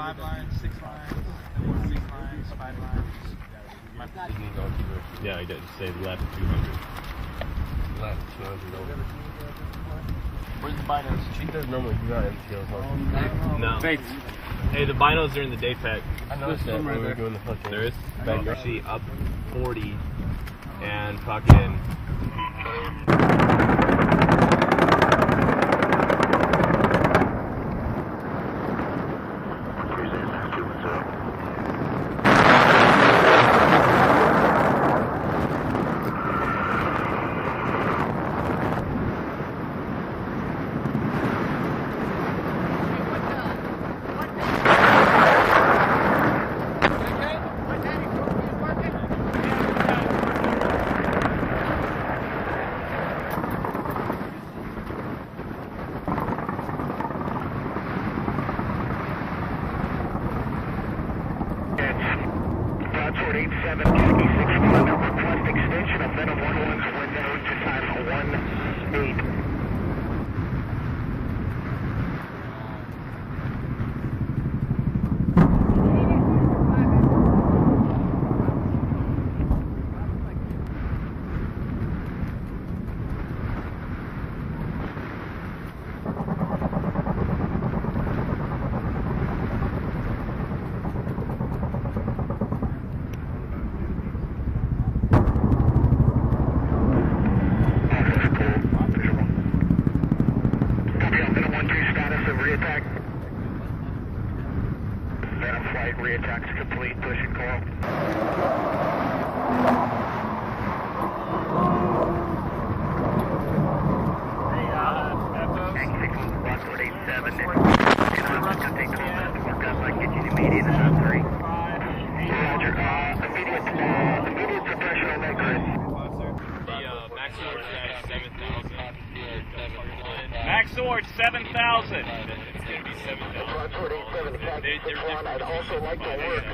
5 lines, 6 lines, 6 lines, 5 lines. Yeah, I got to say left 200. Left 200 over. Where's the binos? She does normally do that MTL, huh? No. Thanks. Hey, the binos are in the day pack. I noticed that when we were doing the fucking... There is? You're actually up 40 and fucking... Request extension of Venom 11's window to time 1-8. Venom flight re-attacks complete, push and call. Rockford 87. It's going to take 12 minutes to work up. I can get you the immediate in 3. Roger. Immediate suppression on that grid. Max Sword 7,000. Rockford 87, Captain 6-1. I'd also like to alert